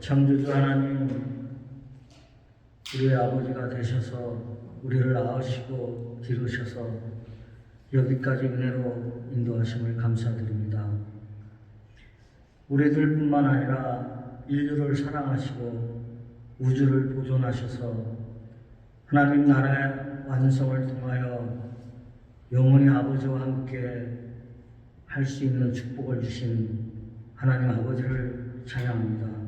창조주 하나님, 우리의 아버지가 되셔서 우리를 낳으시고 기르셔서 여기까지 은혜로 인도하심을 감사드립니다. 우리들뿐만 아니라 인류를 사랑하시고 우주를 보존하셔서 하나님 나라의 완성을 통하여 영원히 아버지와 함께 할 수 있는 축복을 주신 하나님 아버지를 찬양합니다.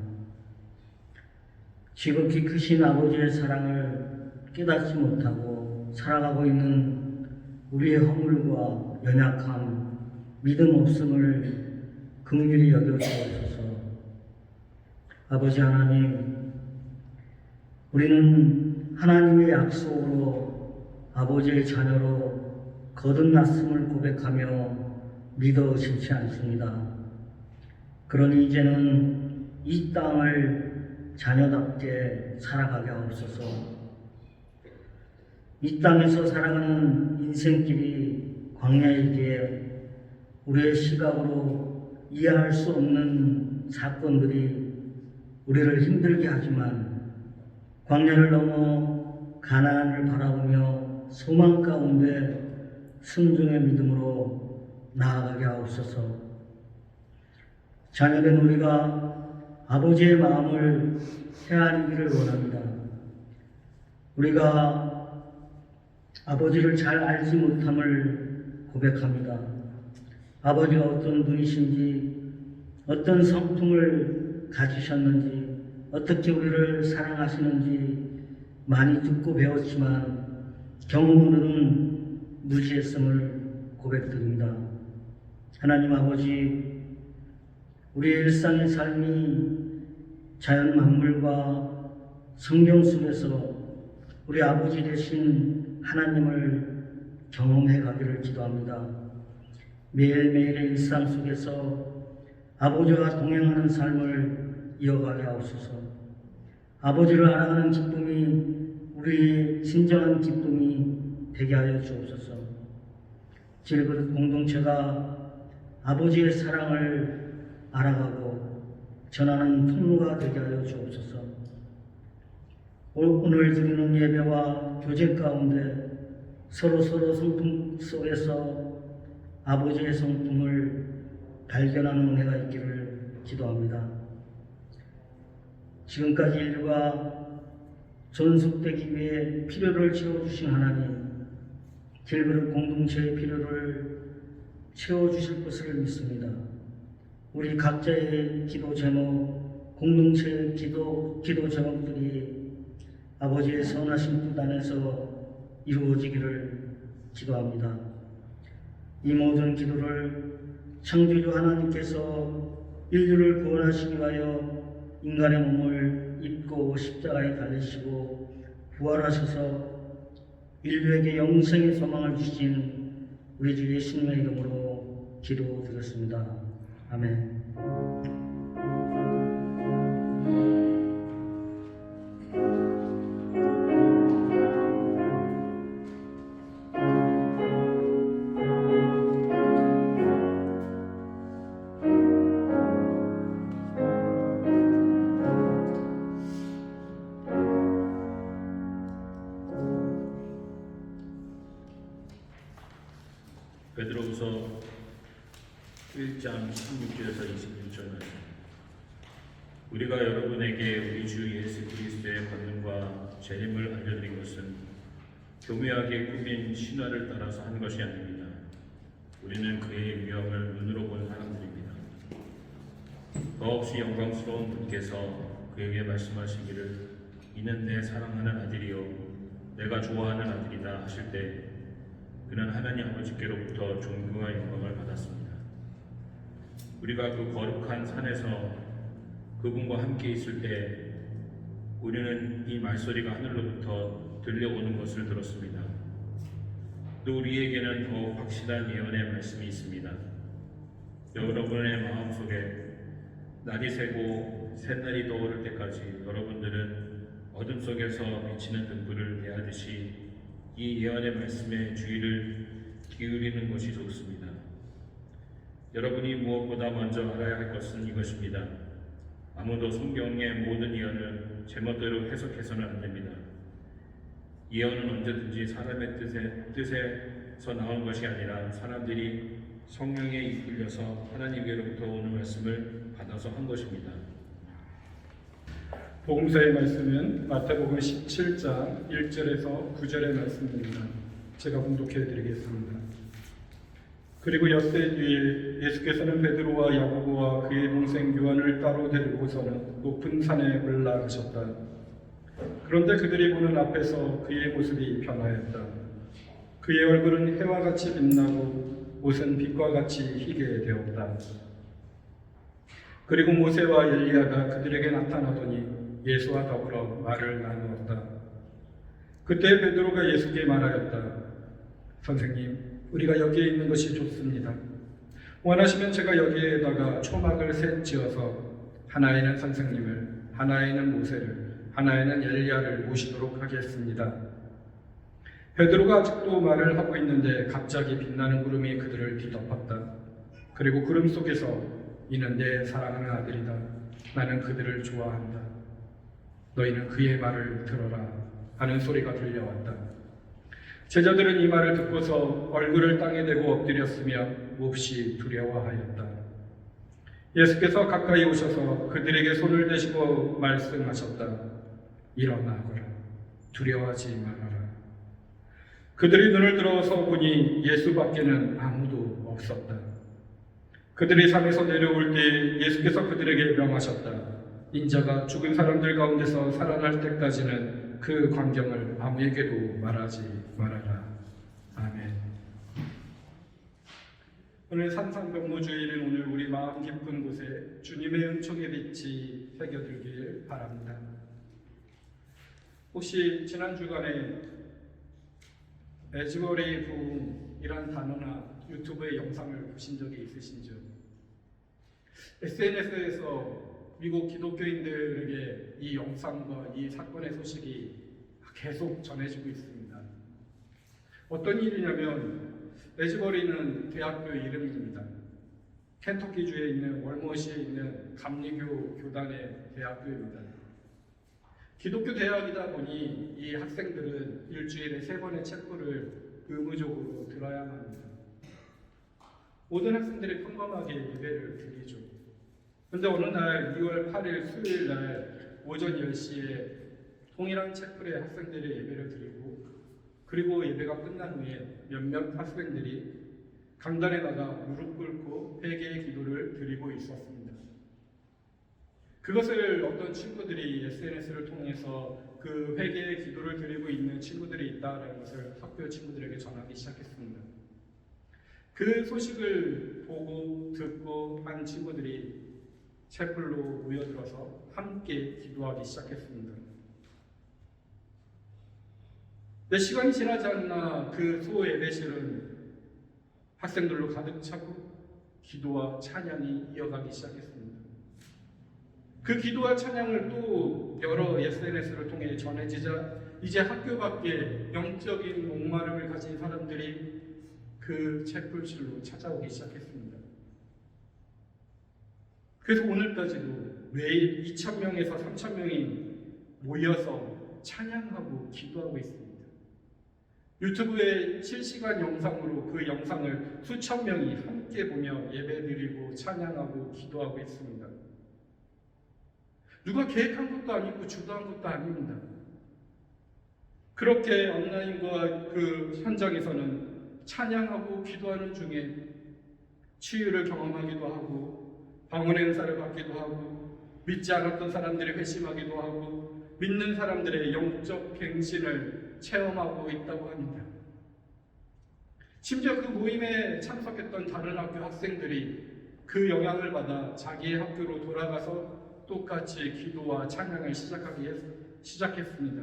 지극히 크신 아버지의 사랑을 깨닫지 못하고 살아가고 있는 우리의 허물과 연약함, 믿음 없음을 긍휼히 여겨주옵소서. 아버지 하나님, 우리는 하나님의 약속으로 아버지의 자녀로 거듭났음을 고백하며 믿어 의심치 않습니다. 그러니 이제는 이 땅을 자녀답게 살아가게 하옵소서. 이 땅에서 살아가는 인생길이 광야이기에 우리의 시각으로 이해할 수 없는 사건들이 우리를 힘들게 하지만 광야를 넘어 가나안을 바라보며 소망 가운데 순종의 믿음으로 나아가게 하옵소서. 자녀된 우리가 아버지의 마음을 헤아리기를 원합니다. 우리가 아버지를 잘 알지 못함을 고백합니다. 아버지가 어떤 분이신지, 어떤 성품을 가지셨는지, 어떻게 우리를 사랑하시는지 많이 듣고 배웠지만 경험으로는 무지했음을 고백드립니다. 하나님 아버지, 우리의 일상의 삶이 자연 만물과 성경 속에서 우리 아버지 되신 하나님을 경험해 가기를 기도합니다. 매일매일의 일상 속에서 아버지와 동행하는 삶을 이어가게 하옵소서. 아버지를 알아가는 기쁨이 우리의 진정한 기쁨이 되게 하여 주옵소서. 질그릇 공동체가 아버지의 사랑을 알아가고 전하는 통로가 되게 하여 주옵소서. 오늘 드리는 예배와 교제 가운데 서로 성품 속에서 아버지의 성품을 발견하는 은혜가 있기를 기도합니다. 지금까지 인류가 존속되기 위해 필요를 채워주신 하나님, 길그릇 공동체의 필요를 채워주실 것을 믿습니다. 우리 각자의 기도 제목, 공동체의 기도 제목들이 아버지의 선하신 뜻 안에서 이루어지기를 기도합니다. 이 모든 기도를 창조주 하나님께서 인류를 구원하시기 위하여 인간의 몸을 입고 십자가에 달리시고 부활하셔서 인류에게 영생의 소망을 주신 우리 주 예수님의 이름으로 기도드렸습니다. 아멘. 베드로후서 1장 16절에서 26절 말씀. 우리가 여러분에게 우리 주 예수 그리스도의 권능과 재림을 알려드린 것은 교묘하게 꾸민 신화를 따라서 한 것이 아닙니다. 우리는 그의 위엄을 눈으로 본 사람들입니다. 더없이 영광스러운 분께서 그에게 말씀하시기를 이는 내 사랑하는 아들이요 내가 좋아하는 아들이다 하실 때 그는 하나님 아버지께로부터 존귀와 영광을 받았습니다. 우리가 그 거룩한 산에서 그분과 함께 있을 때 우리는 이 말소리가 하늘로부터 들려오는 것을 들었습니다. 또 우리에게는 더 확실한 예언의 말씀이 있습니다. 여러분의 마음속에 날이 새고 새날이 떠오를 때까지 여러분들은 어둠 속에서 비치는 등불을 대하듯이 이 예언의 말씀에 주의를 기울이는 것이 좋습니다. 여러분이 무엇보다 먼저 알아야 할 것은 이것입니다. 아무도 성경의 모든 예언을 제멋대로 해석해서는 안 됩니다. 예언은 언제든지 사람의 뜻에서 나온 것이 아니라 사람들이 성령에 이끌려서 하나님께로부터 오는 말씀을 받아서 한 것입니다. 복음서의 말씀은 마태복음 17장 1절에서 9절의 말씀입니다. 제가 봉독해 드리겠습니다. 그리고 엿새 뒤에 예수께서는 베드로와 야고보와 그의 동생 요한을 따로 데리고서는 높은 산에 올라가셨다. 그런데 그들이 보는 앞에서 그의 모습이 변하였다. 그의 얼굴은 해와 같이 빛나고 옷은 빛과 같이 희게 되었다. 그리고 모세와 엘리야가 그들에게 나타나더니 예수와 더불어 말을 나누었다. 그때 베드로가 예수께 말하였다. 선생님, 우리가 여기에 있는 것이 좋습니다. 원하시면 제가 여기에다가 초막을 셋 지어서 하나에는 선생님을, 하나에는 모세를, 하나에는 엘리야를 모시도록 하겠습니다. 베드로가 아직도 말을 하고 있는데 갑자기 빛나는 구름이 그들을 뒤덮었다. 그리고 구름 속에서 이는 내 사랑하는 아들이다. 나는 그들을 좋아한다. 너희는 그의 말을 들어라 하는 소리가 들려왔다. 제자들은 이 말을 듣고서 얼굴을 땅에 대고 엎드렸으며 몹시 두려워하였다. 예수께서 가까이 오셔서 그들에게 손을 대시고 말씀하셨다. 일어나거라. 두려워하지 말아라. 그들이 눈을 들어서 보니 예수밖에는 아무도 없었다. 그들이 산에서 내려올 때 예수께서 그들에게 명하셨다. 인자가 죽은 사람들 가운데서 살아날 때까지는 그 광경을 아무에게도 말하지 말아라. 아멘. 오늘 산상병무주일인 오늘 우리 마음 깊은 곳에 주님의 은총의 빛이 새겨들길 바랍니다. 혹시 지난 주간에 에즈버리 부흥이란 단어나 유튜브의 영상을 보신 적이 있으신지요? SNS에서 미국 기독교인들에게 이 영상과 이 사건의 소식이 계속 전해지고 있습니다. 어떤 일이냐면 에즈버리는 대학교 이름입니다. 켄터키주에 있는 월머시에 있는 감리교 교단의 대학교입니다. 기독교 대학이다 보니 이 학생들은 일주일에 3번의 체포를 의무적으로 들어야만 합니다. 모든 학생들이 평범하게 예배를 드리죠. 그런데 어느 날 2월 8일 수요일 날 오전 10시에 동일한 체플의 학생들이 예배를 드리고 그리고 예배가 끝난 후에 몇몇 학생들이 강단에 나가 무릎 꿇고 회개의 기도를 드리고 있었습니다. 그것을 어떤 친구들이 SNS를 통해서 그 회개의 기도를 드리고 있는 친구들이 있다는 것을 학교 친구들에게 전하기 시작했습니다. 그 소식을 보고 듣고 한 친구들이 채플로 모여들어서 함께 기도하기 시작했습니다. 몇 시간이 지나지 않나 그 소예배실은 학생들로 가득 차고 기도와 찬양이 이어가기 시작했습니다. 그 기도와 찬양을 또 여러 SNS를 통해 전해지자 이제 학교 밖에 영적인 목마름을 가진 사람들이 그 채플실로 찾아오기 시작했습니다. 그래서 오늘까지도 매일 2,000명에서 3,000명이 모여서 찬양하고 기도하고 있습니다. 유튜브에 실시간 영상으로 그 영상을 수천 명이 함께 보며 예배드리고 찬양하고 기도하고 있습니다. 누가 계획한 것도 아니고 주도한 것도 아닙니다. 그렇게 온라인과 그 현장에서는 찬양하고 기도하는 중에 치유를 경험하기도 하고 방언의 은사를 받기도 하고 믿지 않았던 사람들이 회심하기도 하고 믿는 사람들의 영적 갱신을 체험하고 있다고 합니다. 심지어 그 모임에 참석했던 다른 학교 학생들이 그 영향을 받아 자기의 학교로 돌아가서 똑같이 기도와 찬양을 시작했습니다.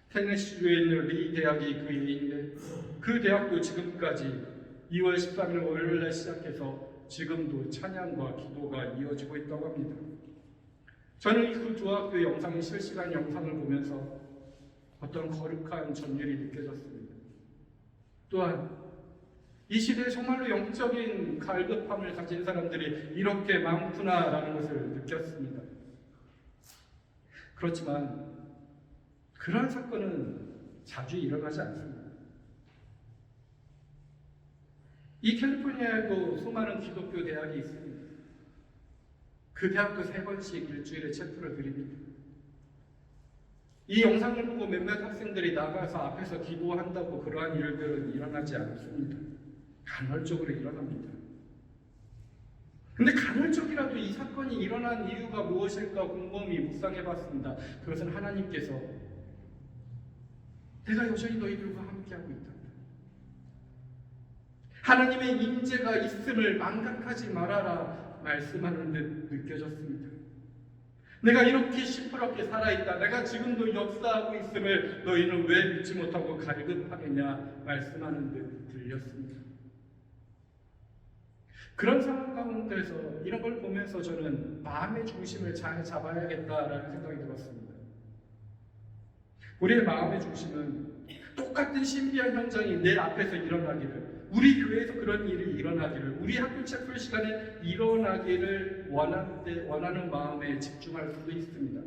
테네시주에 있는 리 대학이 그 예인데 그 대학도 지금까지 2월 13일 월요일에 시작해서 지금도 찬양과 기도가 이어지고 있다고 합니다. 저는 그 두 학교의 영상의 실시간 영상을 보면서 어떤 거룩한 전율이 느껴졌습니다. 또한 이 시대에 정말로 영적인 갈급함을 가진 사람들이 이렇게 많구나라는 것을 느꼈습니다. 그렇지만 그러한 사건은 자주 일어나지 않습니다. 이 캘리포니아에도 수많은 기독교 대학이 있습니다. 그 대학도 3번씩 일주일에 체프를 드립니다. 이 영상을 보고 몇몇 학생들이 나가서 앞에서 기도한다고 그러한 일들은 일어나지 않습니다. 간헐적으로 일어납니다. 근데 간헐적이라도 이 사건이 일어난 이유가 무엇일까 곰곰이 묵상해 봤습니다. 그것은 하나님께서 내가 여전히 너희들과 함께하고 있다. 하나님의 임재가 있음을 망각하지 말아라 말씀하는 듯 느껴졌습니다. 내가 이렇게 시퍼렇게 살아있다. 내가 지금도 역사하고 있음을 너희는 왜 믿지 못하고 갈급하느냐 말씀하는 듯 들렸습니다. 그런 상황 가운데서 이런 걸 보면서 저는 마음의 중심을 잘 잡아야겠다라는 생각이 들었습니다. 우리의 마음의 중심은 똑같은 신비한 현장이 내 앞에서 일어나기를, 우리 교회에서 그런 일이 일어나기를, 우리 학교 체플 시간에 일어나기를 원하는 마음에 집중할 수도 있습니다.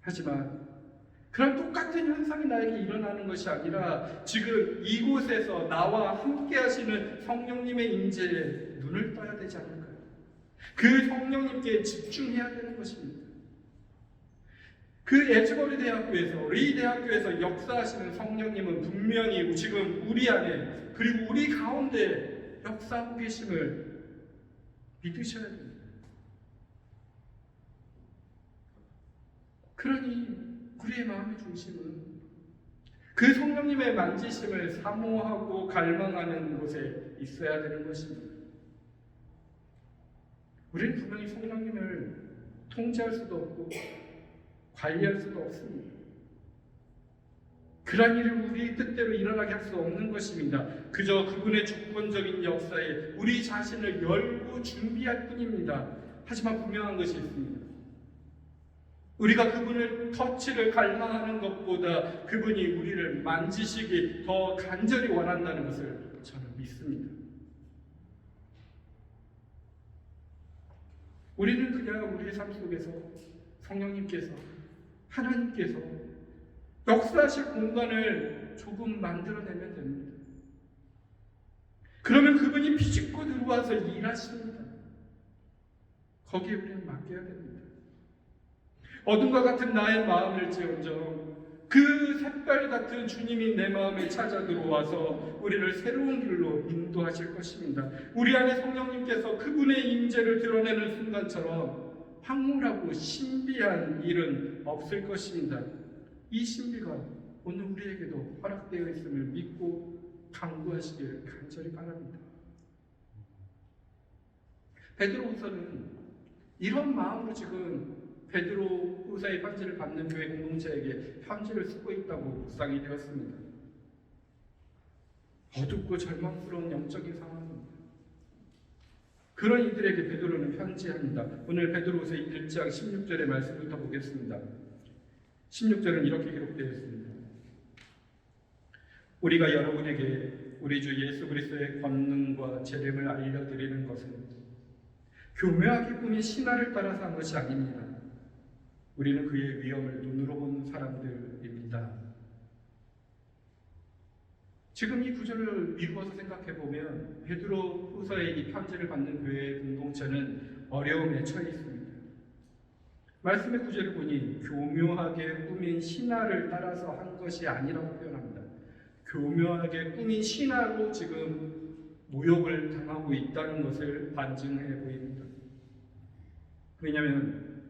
하지만 그런 똑같은 현상이 나에게 일어나는 것이 아니라 지금 이곳에서 나와 함께 하시는 성령님의 임재에 눈을 떠야 되지 않을까요? 그 성령님께 집중해야 되는 것입니다. 그 에즈버리 대학교에서, 리 대학교에서 역사하시는 성령님은 분명히 지금 우리 안에 그리고 우리 가운데 역사하고 계심을 믿으셔야 됩니다. 그러니 우리의 마음의 중심은 그 성령님의 만지심을 사모하고 갈망하는 곳에 있어야 되는 것입니다. 우리는 분명히 성령님을 통제할 수도 없고 관리할 수도 없습니다. 그런 일을 우리 뜻대로 일어나게 할 수 없는 것입니다. 그저 그분의 주권적인 역사에 우리 자신을 열고 준비할 뿐입니다. 하지만 분명한 것이 있습니다. 우리가 그분을 터치를 갈망하는 것보다 그분이 우리를 만지시기 더 간절히 원한다는 것을 저는 믿습니다. 우리는 그냥 우리의 삶 속에서 성령님께서, 하나님께서 역사하실 공간을 조금 만들어내면 됩니다. 그러면 그분이 비집고 들어와서 일하십니다. 거기에 우리는 맡겨야 됩니다. 어둠과 같은 나의 마음일지언정 그 샛별 같은 주님이 내 마음에 찾아 들어와서 우리를 새로운 길로 인도하실 것입니다. 우리 안에 성령님께서 그분의 임재를 드러내는 순간처럼 황홀하고 신비한 일은 없을 것입니다. 이 신비가 오늘 우리에게도 허락되어 있음을 믿고 강구하시길 간절히 바랍니다. 베드로후서는 이런 마음으로 지금 베드로후서의 편지를 받는 교회 공동체에게 편지를 쓰고 있다고 묵상이 되었습니다. 어둡고 절망스러운 영적인 상황입니다. 그런 이들에게 베드로는 편지합니다. 오늘 베드로후서 1장 16절의 말씀부터 보겠습니다. 16절은 이렇게 기록되어 있습니다. 우리가 여러분에게 우리 주 예수 그리스도의 권능과 재림을 알려드리는 것은 교묘하게 꾸민 신화를 따라서 한 것이 아닙니다. 우리는 그의 위엄을 눈으로 본 사람들입니다. 지금 이 구절을 미루어서 생각해보면 베드로후서의 이 편지를 받는 교회의 공동체는 어려움에 처해 있습니다. 말씀의 구절을 보니 교묘하게 꾸민 신화를 따라서 한 것이 아니라고 표현합니다. 교묘하게 꾸민 신화로 지금 모욕을 당하고 있다는 것을 반증해 보입니다. 왜냐하면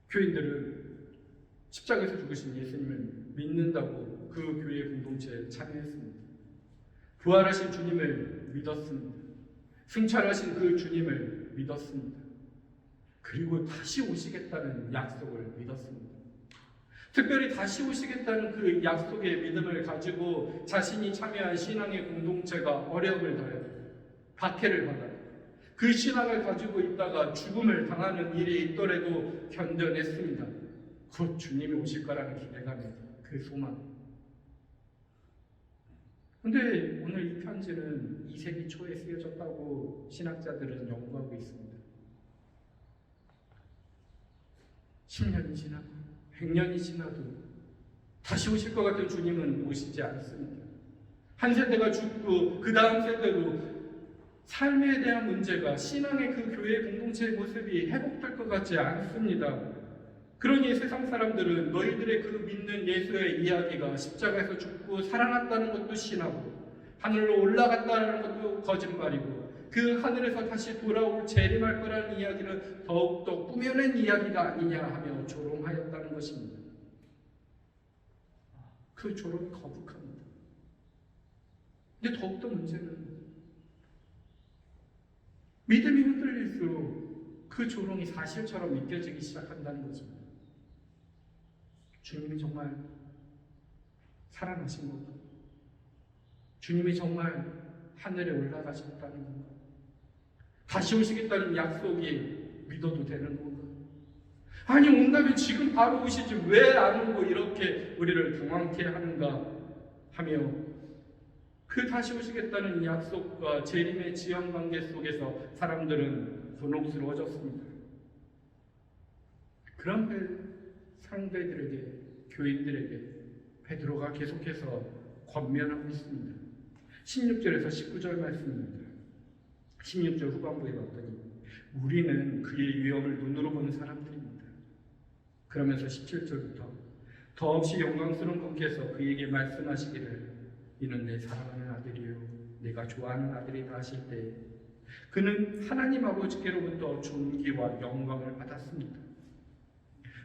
교인들은 십자가에서 죽으신 예수님을 믿는다고 그 교회 공동체에 참여했습니다. 부활하신 주님을 믿었습니다. 승천하신 그 주님을 믿었습니다. 그리고 다시 오시겠다는 약속을 믿었습니다. 특별히 다시 오시겠다는 그 약속의 믿음을 가지고 자신이 참여한 신앙의 공동체가 어려움을 당해요. 박해를 받아요. 그 신앙을 가지고 있다가 죽음을 당하는 일이 있더라도 견뎌냈습니다. 곧 주님이 오실 거라는 기대감에 그 소망. 근데 오늘 이 편지는 2세기 초에 쓰여졌다고 신학자들은 연구하고 있습니다. 10년이 지나고 100년이 지나도 다시 오실 것 같은 주님은 오시지 않습니다. 한 세대가 죽고 그 다음 세대로 삶에 대한 문제가 신앙의 그 교회 공동체의 모습이 회복될 것 같지 않습니다. 그러니 세상 사람들은 너희들의 그 믿는 예수의 이야기가 십자가에서 죽고 살아났다는 것도 신하고 하늘로 올라갔다는 것도 거짓말이고 그 하늘에서 다시 돌아올 재림할 거라는 이야기는 더욱더 꾸며낸 이야기가 아니냐 하며 조롱하였다는 것입니다. 그 조롱이 거북합니다. 근데 더욱더 문제는 믿음이 흔들릴수록 그 조롱이 사실처럼 믿겨지기 시작한다는 것입니다. 주님이 정말 살아나신 건가? 주님이 정말 하늘에 올라가셨다는 건가? 다시 오시겠다는 약속이 믿어도 되는 건가? 아니, 온다면 지금 바로 오시지 왜 안 오고 이렇게 우리를 당황케 하는가 하며 그 다시 오시겠다는 약속과 재림의 지연 관계 속에서 사람들은 곤혹스러워졌습니다. 그런 상대들에게, 교인들에게 베드로가 계속해서 권면하고 있습니다. 16절에서 19절 말씀입니다. 16절 후반부에 봤더니 우리는 그의 위엄을 눈으로 보는 사람들입니다. 그러면서 17절부터 더없이 영광스러운 분께서 그에게 말씀하시기를 이는 내 사랑하는 아들이요 내가 좋아하는 아들이다 하실 때 그는 하나님 아버지께로부터 존귀와 영광을 받았습니다.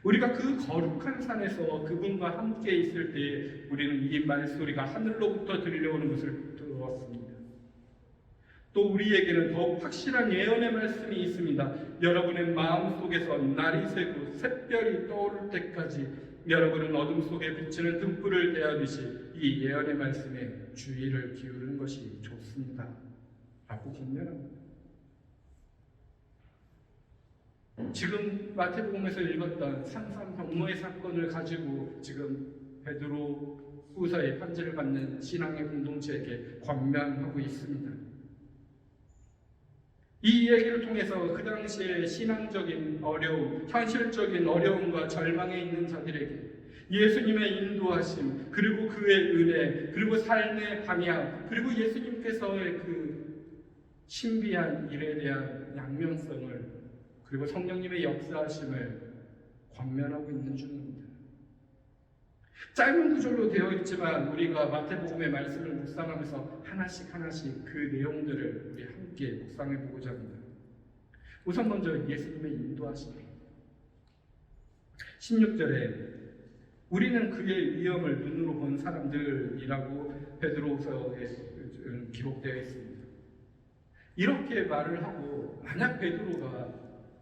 우리가 그 거룩한 산에서 그분과 함께 있을 때 우리는 이 말소리가 하늘로부터 들려오는 것을 들었습니다. 또 우리에게는 더욱 확실한 예언의 말씀이 있습니다. 여러분의 마음속에서 날이 새고 샛별이 떠오를 때까지 여러분은 어둠 속에 비치는 등불을 대하듯이 이 예언의 말씀에 주의를 기울이는 것이 좋습니다. 라고 권면합니다. 지금 마태복음에서 읽었던 산산병모의 사건을 가지고 지금 베드로 후서의 편지를 받는 신앙의 공동체에게 권면하고 있습니다. 이 얘기를 통해서 그 당시에 신앙적인 어려움, 현실적인 어려움과 절망에 있는 자들에게 예수님의 인도하심, 그리고 그의 은혜, 그리고 삶의 방향, 그리고 예수님께서의 그 신비한 일에 대한 양면성을, 그리고 성령님의 역사하심을 권면하고 있는 중입니다. 짧은 구절로 되어 있지만 우리가 마태복음의 말씀을 묵상하면서 하나씩 그 내용들을 우리 함께 묵상해 보고자 합니다. 우선 먼저 예수님의 인도하심입니다. 16절에 우리는 그의 위엄을 눈으로 본 사람들이라고 베드로서에 기록되어 있습니다. 이렇게 말을 하고 만약 베드로가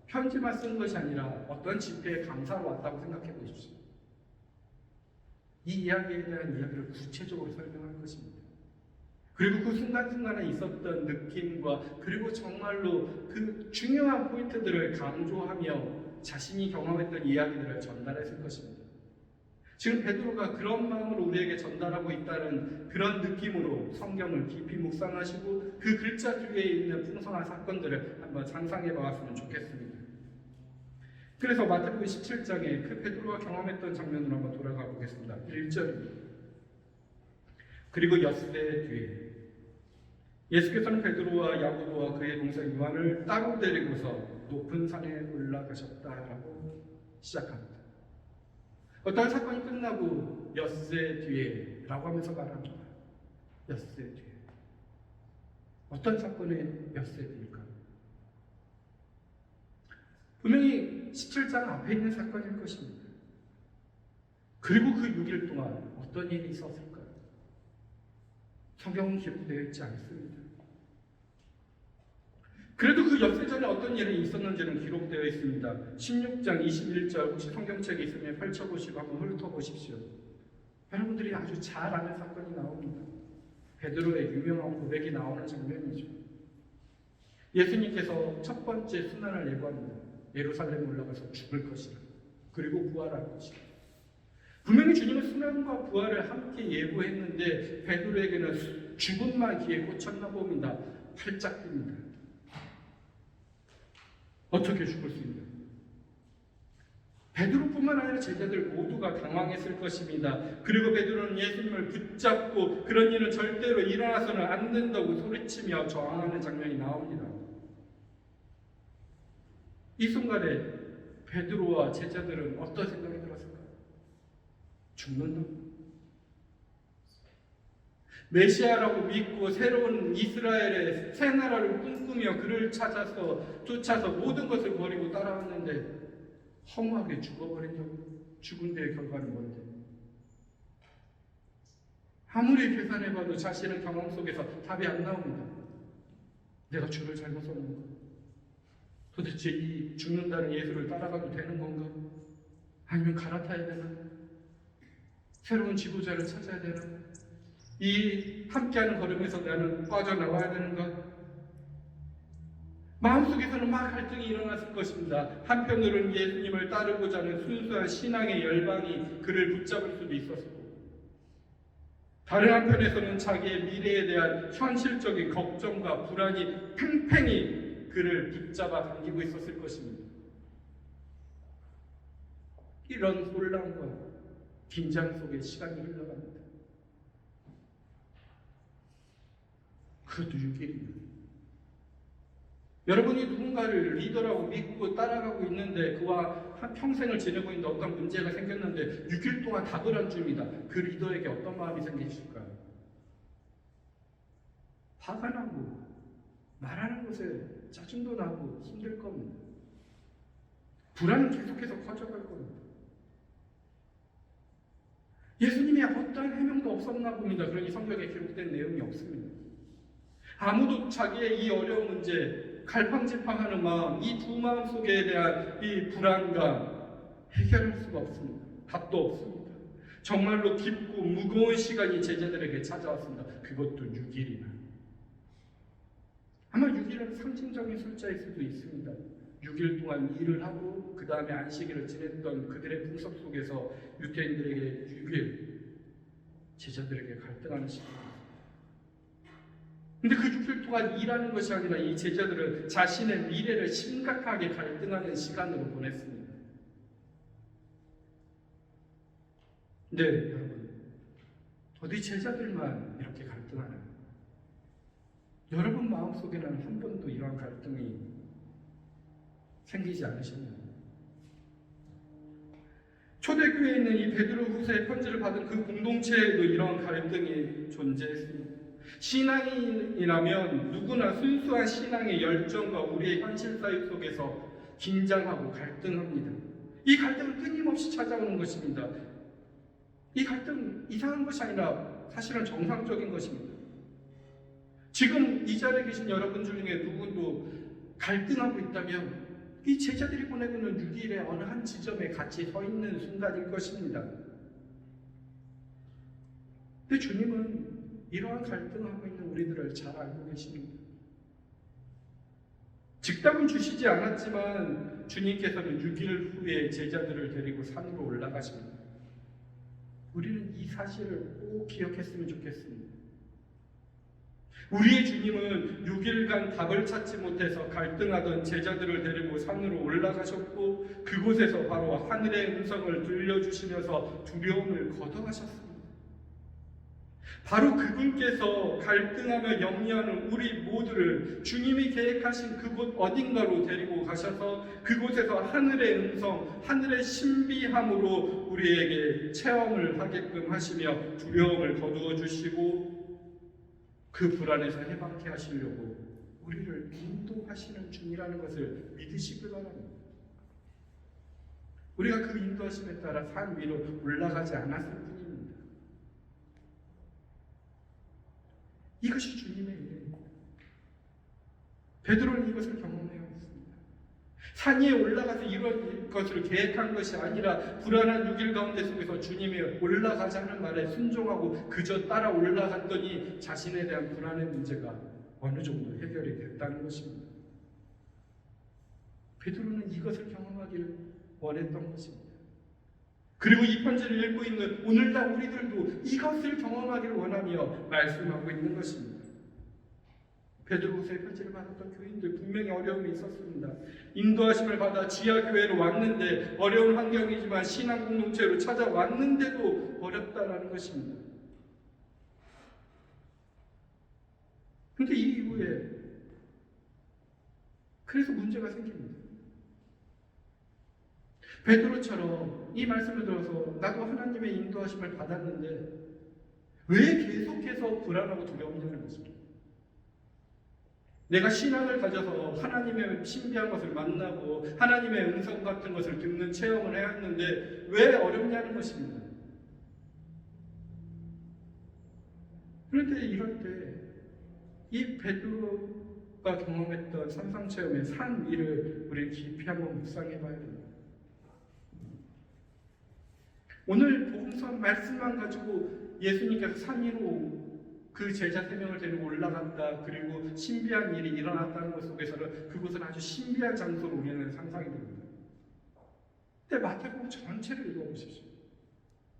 편지만 쓴 것이 아니라 어떤 집회에 강사로 왔다고 생각해 보십시오. 이 이야기에 대한 이야기를 구체적으로 설명할 것입니다. 그리고 그 순간순간에 있었던 느낌과 그리고 정말로 그 중요한 포인트들을 강조하며 자신이 경험했던 이야기들을 전달했을 것입니다. 지금 베드로가 그런 마음으로 우리에게 전달하고 있다는 그런 느낌으로 성경을 깊이 묵상하시고 그 글자 뒤에 있는 풍성한 사건들을 한번 상상해 보았으면 좋겠습니다. 그래서 마태복음 17장에 그 베드로가 경험했던 장면으로 한번 돌아가 보겠습니다. 1절입니다. 그리고 엿새 뒤에 예수께서는 베드로와 야고보와 그의 동생 요한을 따로 데리고서 높은 산에 올라가셨다라고 시작합니다. 어떤 사건이 끝나고 엿새 뒤에 라고 하면서 말합니다. 엿새 뒤에. 어떤 사건의 엿새 뒤일까요? 분명히 17장 앞에 있는 사건일 것입니다. 그리고 그 6일 동안 어떤 일이 있었을까요? 성경은 기록되어 있지 않습니다. 그래도 그 엿새 전에 어떤 일이 있었는지는 기록되어 있습니다. 16장 21절 혹시 성경책에 있으면 펼쳐보시고 한번 훑어보십시오. 여러분들이 아주 잘 아는 사건이 나옵니다. 베드로의 유명한 고백이 나오는 장면이죠. 예수님께서 첫 번째 순환을 예고합니다. 예루살렘에 올라가서 죽을 것이라. 그리고 부활할 것이라. 분명히 주님은 순환과 부활을 함께 예고했는데 베드로에게는 죽음만 귀에 꽂혔나 봅니다. 활짝 뜁니다. 어떻게 죽을 수 있냐? 베드로뿐만 아니라 제자들 모두가 당황했을 것입니다. 그리고 베드로는 예수님을 붙잡고 그런 일은 절대로 일어나서는 안 된다고 소리치며 저항하는 장면이 나옵니다. 이 순간에 베드로와 제자들은 어떤 생각이 들었을까요? 죽는다. 메시아라고 믿고 새로운 이스라엘의 새 나라를 꿈꾸며 그를 쫓아서 모든 것을 버리고 따라왔는데 허무하게 죽어버린다고? 죽은 데의 결과는 뭔데? 아무리 계산해봐도 자신의 경험 속에서 답이 안 나옵니다. 내가 주를 잘못 썼는가? 도대체 이 죽는다는 예수를 따라가도 되는 건가? 아니면 갈아타야 되나? 새로운 지도자를 찾아야 되나? 이 함께하는 걸음에서 나는 빠져나와야 되는가? 마음속에서는 막 갈등이 일어났을 것입니다. 한편으로는 예수님을 따르고자 하는 순수한 신앙의 열방이 그를 붙잡을 수도 있었고, 다른 한편에서는 자기의 미래에 대한 현실적인 걱정과 불안이 팽팽히 그를 붙잡아 당기고 있었을 것입니다. 이런 혼란과 긴장 속에 시간이 흘러갑니다. 그것도 6일입니다. 여러분이 누군가를 리더라고 믿고 따라가고 있는데 그와 한 평생을 지내고 있는데 어떤 문제가 생겼는데 6일 동안 답을 안 줍니다. 그 리더에게 어떤 마음이 생기실까요? 화가 나고 말하는 것에 짜증도 나고 힘들 겁니다. 불안은 계속해서 커져갈 겁니다. 예수님의 어떠한 해명도 없었나 봅니다. 그러니 성경에 기록된 내용이 없습니다. 아무도 자기의 이 어려운 문제, 갈팡질팡하는 마음, 이 두 마음 속에 대한 이 불안감 해결할 수가 없습니다. 답도 없습니다. 정말로 깊고 무거운 시간이 제자들에게 찾아왔습니다. 그것도 6일이나. 아마 6일은 상징적인 숫자일 수도 있습니다. 6일 동안 일을 하고 그 다음에 안식일을 지냈던 그들의 풍습 속에서 유대인들에게 6일, 제자들에게 갈등하는 시간입니다. 근데 그 6일 동안 일하는 것이 아니라 이 제자들은 자신의 미래를 심각하게 갈등하는 시간으로 보냈습니다. 네, 여러분. 어디 제자들만 이렇게 갈등하나요? 여러분 마음속에는 한 번도 이러한 갈등이 생기지 않으셨나요? 초대교회에 있는 이 베드로 후서의 편지를 받은 그 공동체에도 이러한 갈등이 존재했습니다. 신앙인이라면 누구나 순수한 신앙의 열정과 우리의 현실 사회 속에서 긴장하고 갈등합니다. 이 갈등은 끊임없이 찾아오는 것입니다. 이 갈등 이상한 것이 아니라 사실은 정상적인 것입니다. 지금 이 자리에 계신 여러분 중에 누구도 갈등하고 있다면 이 제자들이 보내고 있는 6일의 어느 한 지점에 같이 서 있는 순간일 것입니다. 근데 주님은 이러한 갈등하고 있는 우리들을 잘 알고 계십니다. 즉답은 주시지 않았지만 주님께서는 6일 후에 제자들을 데리고 산으로 올라가십니다. 우리는 이 사실을 꼭 기억했으면 좋겠습니다. 우리의 주님은 6일간 답을 찾지 못해서 갈등하던 제자들을 데리고 산으로 올라가셨고 그곳에서 바로 하늘의 음성을 들려주시면서 두려움을 걷어가셨습니다. 바로 그분께서 갈등하며 영리하는 우리 모두를 주님이 계획하신 그곳 어딘가로 데리고 가셔서 그곳에서 하늘의 음성, 하늘의 신비함으로 우리에게 체험을 하게끔 하시며 두려움을 거두어 주시고 그 불안에서 해방케 하시려고 우리를 인도하시는 중이라는 것을 믿으시길 바랍니다. 우리가 그 인도하심에 따라 산 위로 올라가지 않았을 뿐입니다. 이것이 주님의 일입니다. 베드로는 이것을 경험해야 했습니다. 산 위에 올라가서 이런 것을 계획한 것이 아니라 불안한 6일 가운데 속에서 주님이 올라가자는 말에 순종하고 그저 따라 올라갔더니 자신에 대한 불안의 문제가 어느 정도 해결이 됐다는 것입니다. 베드로는 이것을 경험하기를 원했던 것입니다. 그리고 이 편지를 읽고 있는 오늘날 우리들도 이것을 경험하기를 원하며 말씀하고 있는 것입니다. 베드로후서의 편지를 받았던 교인들 분명히 어려움이 있었습니다. 인도하심을 받아 지하교회로 왔는데 어려운 환경이지만 신앙 공동체로 찾아왔는데도 어렵다라는 것입니다. 근데 이 이후에 그래서 문제가 생깁니다. 베드로처럼 이 말씀을 들어서 나도 하나님의 인도하심을 받았는데 왜 계속해서 불안하고 두려움이냐는 것입니다. 내가 신앙을 가져서 하나님의 신비한 것을 만나고 하나님의 음성 같은 것을 듣는 체험을 해왔는데 왜 어렵냐는 것입니다. 그런데 이럴 때 이 베드로가 경험했던 산상체험의 산 위를 우리 깊이 한번 묵상해 봐야 됩니다. 오늘 복음서 말씀만 가지고 예수님께서 산 위로 그 제자 3명을 데리고 올라갔다. 그리고 신비한 일이 일어났다는 것 속에서는 그곳은 아주 신비한 장소로 우리는 상상이 됩니다. 근데 마태복음 전체를 읽어보십시오.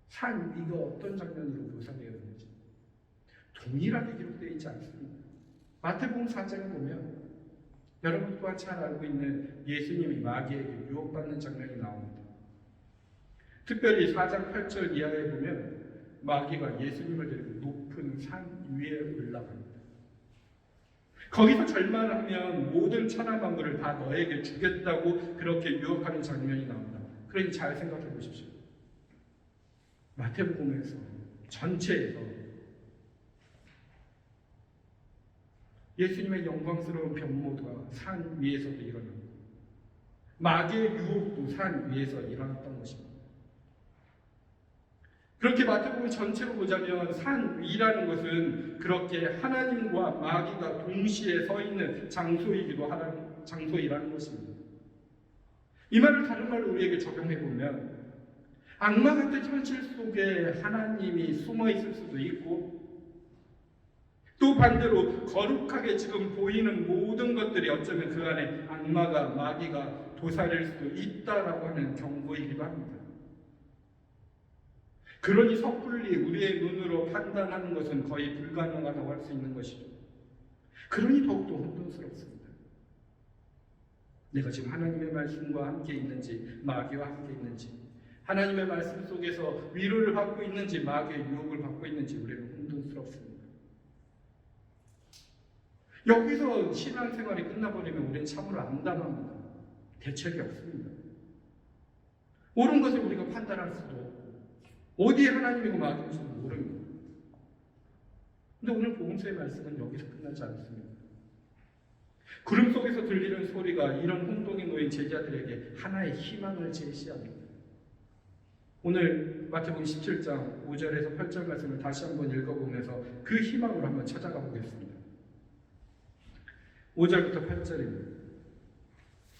산 위가 어떤 장면으로 묘사되어 있는지 동일하게 기록되어 있지 않습니다. 마태복음 4장에 보면 여러분 또한 잘 알고 있는 예수님이 마귀에게 유혹받는 장면이 나옵니다. 특별히 4장 8절 이하에 보면 마귀가 예수님을 데리고 높은 산 위에 올라갑니다. 거기서 절망하면 모든 천하 만물을 다 너에게 주겠다고 그렇게 유혹하는 장면이 나옵니다. 그러니 잘 생각해 보십시오. 마태복음에서 전체에서 예수님의 영광스러운 변모가 산 위에서도 일어납니다. 마귀의 유혹도 산 위에서 일어났던 것입니다. 그렇게 마태복음 전체로 보자면 산 위라는 것은 그렇게 하나님과 마귀가 동시에 서 있는 장소이라는 것입니다. 이 말을 다른 말로 우리에게 적용해 보면 악마 같은 현실 속에 하나님이 숨어 있을 수도 있고 또 반대로 거룩하게 지금 보이는 모든 것들이 어쩌면 그 안에 악마가 마귀가 도사릴 수도 있다라고 하는 경고이기도 합니다. 그러니 섣불리 우리의 눈으로 판단하는 것은 거의 불가능하다고 할 수 있는 것이죠. 그러니 더욱더 혼돈스럽습니다. 내가 지금 하나님의 말씀과 함께 있는지 마귀와 함께 있는지 하나님의 말씀 속에서 위로를 받고 있는지 마귀의 유혹을 받고 있는지 우리는 혼돈스럽습니다. 여기서 신앙생활이 끝나버리면 우리는 참으로 암담합니다. 대책이 없습니다. 옳은 것을 우리가 판단할 수도 없고 어디에 하나님이고 마귀인지도 모릅니다. 근데 오늘 복음서의 말씀은 여기서 끝나지 않습니다. 구름 속에서 들리는 소리가 이런 혼동에 놓인 제자들에게 하나의 희망을 제시합니다. 오늘 마태복음 17장 5절에서 8절 말씀을 다시 한번 읽어보면서 그 희망을 한번 찾아가 보겠습니다. 5절부터 8절입니다.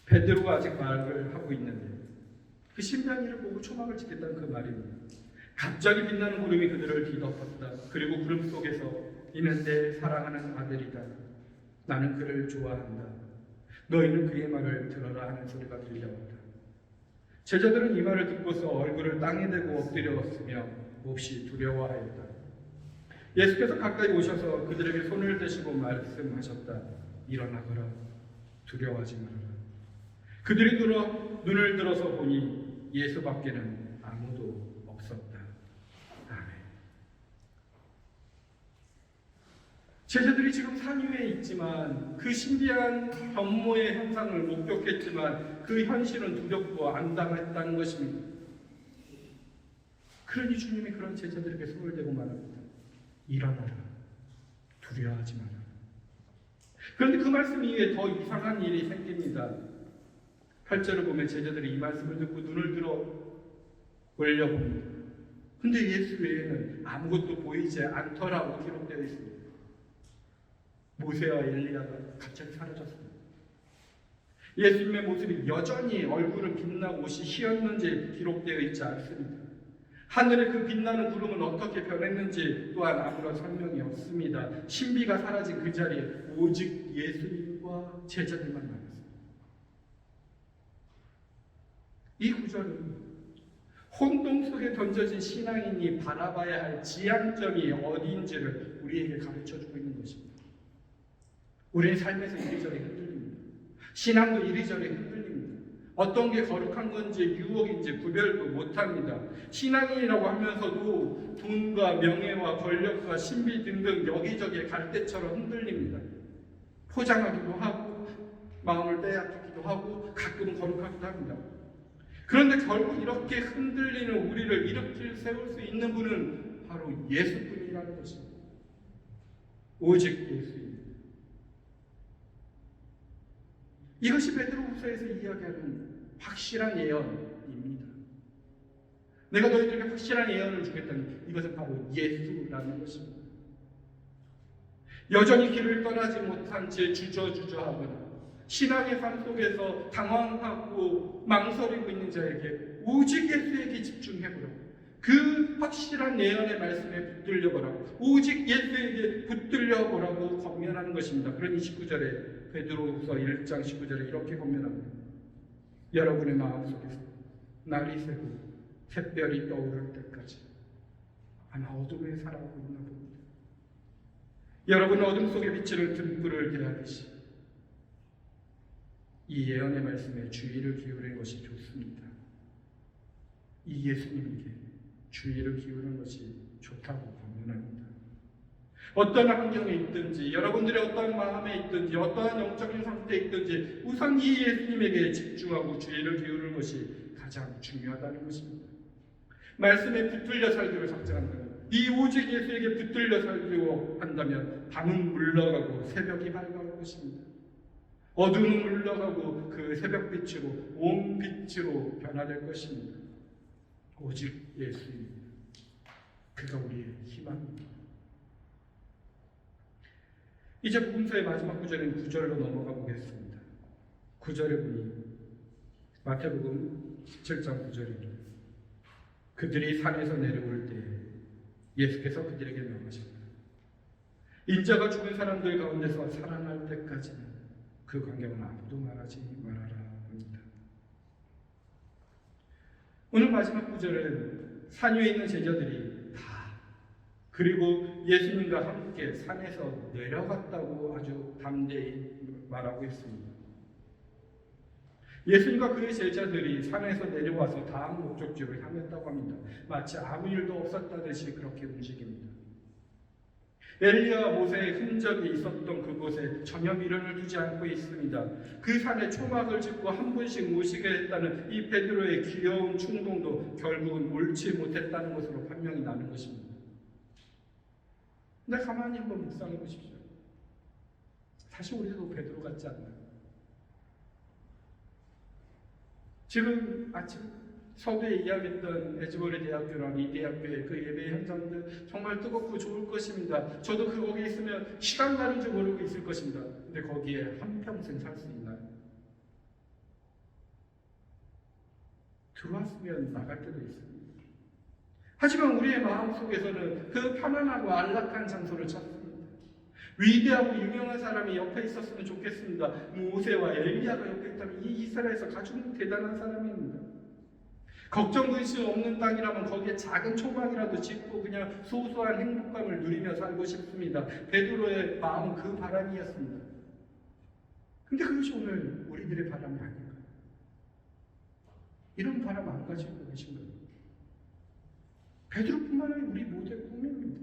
베드로가 아직 말을 하고 있는데 그 신비한 일을 보고 초막을 짓겠다는 그 말입니다. 갑자기 빛나는 구름이 그들을 뒤덮었다. 그리고 구름 속에서 이는 내 사랑하는 아들이다. 나는 그를 좋아한다. 너희는 그의 말을 들어라 하는 소리가 들려왔다. 제자들은 이 말을 듣고서 얼굴을 땅에 대고 엎드렸으며 몹시 두려워하였다. 예수께서 가까이 오셔서 그들에게 손을 대시고 말씀하셨다. 일어나거라. 두려워하지 말아라. 그들이 눈을 들어서 보니 예수밖에는 아무도 없었다. 아멘. 제자들이 지금 산 위에 있지만 그 신비한 변모의 현상을 목격했지만 그 현실은 두렵고 암담했다는 것입니다. 그러니 주님이 그런 제자들에게 손을 대고 말합니다. 일어나라. 두려워하지 마라. 그런데 그 말씀 이후에 더 이상한 일이 생깁니다. 8절을 보면 제자들이 이 말씀을 듣고 눈을 들어 올려봅니다. 근데 예수 외에는 아무것도 보이지 않더라고 기록되어 있습니다. 모세와 엘리야가 갑자기 사라졌습니다. 예수님의 모습이 여전히 얼굴은 빛나고 옷이 희었는지 기록되어 있지 않습니다. 하늘의 그 빛나는 구름은 어떻게 변했는지 또한 아무런 설명이 없습니다. 신비가 사라진 그 자리에 오직 예수님과 제자들만 남았습니다. 이 구절은 혼동 속에 던져진 신앙인이 바라봐야 할 지향점이 어디인지를 우리에게 가르쳐주고 있는 것입니다. 우리의 삶에서 이리저리 흔들립니다. 신앙도 이리저리 흔들립니다. 어떤 게 거룩한 건지 유혹인지 구별도 못합니다. 신앙인이라고 하면서도 돈과 명예와 권력과 신비 등등 여기저기 갈대처럼 흔들립니다. 포장하기도 하고 마음을 빼앗기도 하고 가끔은 거룩하기도 합니다. 그런데 결국 이렇게 흔들리는 우리를 일으킬 세울 수 있는 분은 바로 예수뿐이라는 것입니다. 오직 예수입니다. 이것이 베드로후서에서 이야기하는 확실한 예언입니다. 내가 너희들에게 확실한 예언을 주겠다니 이것은 바로 예수라는 것입니다. 여전히 길을 떠나지 못한 채 주저주저하거나 신앙의 삶 속에서 당황하고 망설이고 있는 자에게 오직 예수에게 집중해보라고, 그 확실한 예언의 말씀에 붙들려보라고, 오직 예수에게 붙들려보라고 권면하는 것입니다. 그런 29절에 베드로후서 1장 19절에 이렇게 권면합니다. 여러분의 마음속에서 날이 새고 샛별이 떠오를 때까지 아마 어둠에 살아가고 있나 봅니다. 여러분 어둠 속에 비치는 등불을 대하듯이 이 예언의 말씀에 주의를 기울이는 것이 좋습니다. 이 예수님에게 주의를 기울이는 것이 좋다고 권면합니다. 어떤 환경에 있든지, 여러분들의 어떤 마음에 있든지, 어떠한 영적인 상태에 있든지 우선 이 예수님에게 집중하고 주의를 기울이는 것이 가장 중요하다는 것입니다. 말씀에 붙들려 살기로 작정한다면, 이 오직 예수에게 붙들려 살기로 한다면 밤은 물러가고 새벽이 밝아올 것입니다. 어두움은 물러가고 그 새벽빛으로 온 빛으로 변화될 것입니다. 오직 예수입니다. 그가 우리의 희망입니다. 이제 복음서의 마지막 구절인 9절로 넘어가 보겠습니다. 9절에 보니 마태복음 17장 9절입니다. 그들이 산에서 내려올 때 예수께서 그들에게 명하셨다. 인자가 죽은 사람들 가운데서 살아날 때까지는 그 광경은 아무도 말하지 말아라 합니다. 오늘 마지막 구절은 산 위에 있는 제자들이 다 그리고 예수님과 함께 산에서 내려갔다고 아주 담대히 말하고 있습니다. 예수님과 그의 제자들이 산에서 내려와서 다음 목적지로 향했다고 합니다. 마치 아무 일도 없었다듯이 그렇게 움직입니다. 엘리야와 모세의 흔적이 있었던 그곳에 전혀 미련을 두지 않고 있습니다. 그 산에 초막을 짓고 한 분씩 모시게 했다는 이 베드로의 귀여운 충동도 결국은 옳지 못했다는 것으로 판명이 나는 것입니다. 근데 가만히 한번 묵상해 보십시오. 사실 우리도 베드로 같지 않나요? 지금 아침 서두에 이야기했던 에즈버리 대학교랑 이 대학교의 그 예배 현장들 정말 뜨겁고 좋을 것입니다. 저도 거기에 있으면 시간 가는 줄 모르고 있을 것입니다. 근데 거기에 한평생 살 수 있나요? 들어왔으면 나갈 때도 있습니다. 하지만 우리의 마음속에서는 그 편안하고 안락한 장소를 찾습니다. 위대하고 유명한 사람이 옆에 있었으면 좋겠습니다. 모세와 엘리야가 옆에 있다면 이 이스라엘에서 가장 대단한 사람입니다. 걱정 근심 없는 땅이라면 거기에 작은 초막이라도 짓고 그냥 소소한 행복감을 누리며 살고 싶습니다. 베드로의 마음은 그 바람이었습니다. 근데 그것이 오늘 우리들의 바람이 아닐까요? 이런 바람 안 가지고 계신가요? 베드로뿐만 아니라 우리 모두의 꿈입니다.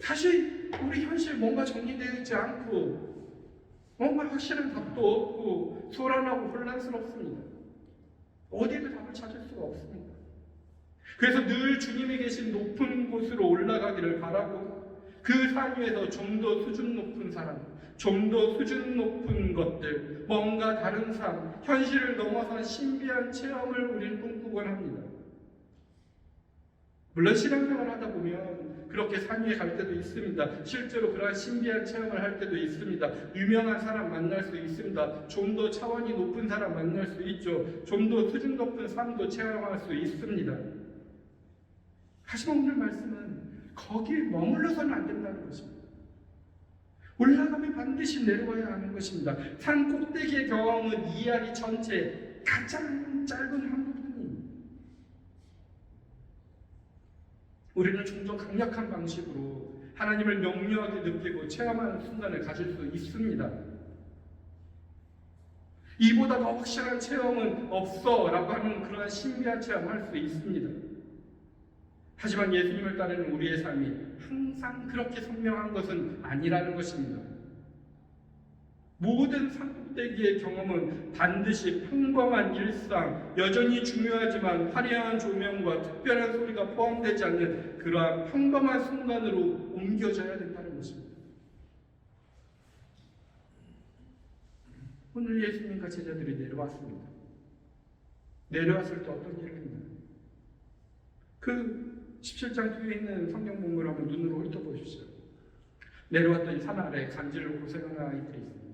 사실 우리 현실 뭔가 정리되어 있지 않고 뭔가 확실한 답도 없고 소란하고 혼란스럽습니다. 어디에도 답을 찾을 수가 없습니다. 그래서 늘 주님이 계신 높은 곳으로 올라가기를 바라고 그 산 위에서 좀 더 수준 높은 사람, 좀 더 수준 높은 것들, 뭔가 다른 삶, 현실을 넘어선 신비한 체험을 우리는 꿈꾸곤 합니다. 물론 신앙생활을 하다 보면 그렇게 산 위에 갈 때도 있습니다. 실제로 그러한 신비한 체험을 할 때도 있습니다. 유명한 사람 만날 수 있습니다. 좀 더 차원이 높은 사람 만날 수 있죠. 좀 더 수준 높은 삶도 체험할 수 있습니다. 하지만 오늘 말씀은 거기에 머물러서는 안 된다는 것입니다. 올라가면 반드시 내려와야 하는 것입니다. 산 꼭대기의 경험은 이 이야기 전체 가장 짧은 한 부분입니다. 우리는 종종 강력한 방식으로 하나님을 명료하게 느끼고 체험하는 순간을 가질 수 있습니다. 이보다 더 확실한 체험은 없어 라고 하는 그러한 신비한 체험을 할 수 있습니다. 하지만 예수님을 따르는 우리의 삶이 항상 그렇게 선명한 것은 아니라는 것입니다. 모든 산꼭대기의 경험은 반드시 평범한 일상, 여전히 중요하지만 화려한 조명과 특별한 소리가 포함되지 않는 그러한 평범한 순간으로 옮겨져야 된다는 것입니다. 오늘 예수님과 제자들이 내려왔습니다. 내려왔을 때 어떤 일을 했나요? 그 17장 뒤에 있는 성경 본문을 한번 눈으로 훑어보십시오. 내려왔더니 산 아래 간질로 고생하는 아이들이 있습니다.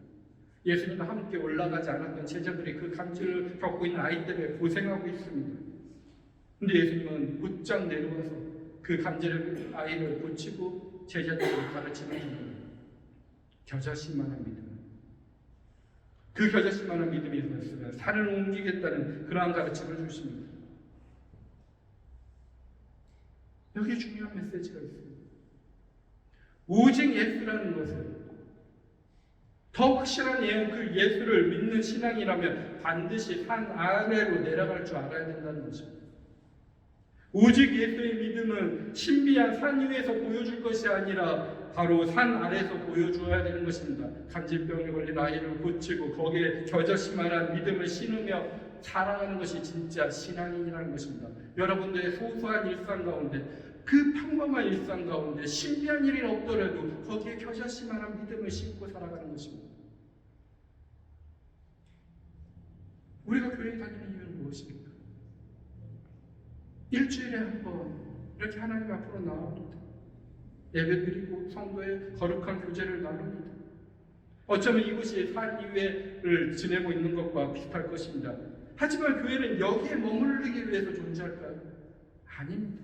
예수님과 함께 올라가지 않았던 제자들이 그 간질을 겪고 있는 아이 때문에 고생하고 있습니다. 근데 예수님은 곧장 내려와서 그 간질 아이를 고치고 제자들을 가르치는 중입니다. 겨자씨만한 믿음. 그 겨자씨만한 믿음이 있으면 산을 옮기겠다는 그러한 가르침을 주십니다. 여기에 중요한 메시지가 있습니다. 오직 예수라는 것은 더 확실한 그 예수를 믿는 신앙이라면 반드시 산 아래로 내려갈 줄 알아야 된다는 것입니다. 오직 예수의 믿음은 신비한 산 위에서 보여줄 것이 아니라 바로 산 아래에서 보여줘야 되는 것입니다. 간질병에 걸린 아이를 고치고 거기에 겨자씨만한 믿음을 신으며 살아가는 것이 진짜 신앙인이라는 것입니다. 여러분들의 소소한 일상 가운데, 그 평범한 일상 가운데 신비한 일이 없더라도 거기에 겨자씨만한 믿음을 신고 살아가는 것입니다. 우리가 교회 다니는 이유는 무엇입니까? 일주일에 한 번 이렇게 하나님 앞으로 나옵니다. 예배드리고 성도의 거룩한 교제를 나눕니다. 어쩌면 이것이 산 이외를 지내고 있는 것과 비슷할 것입니다. 하지만 교회는 여기에 머무르기 위해서 존재할까요? 아닙니다.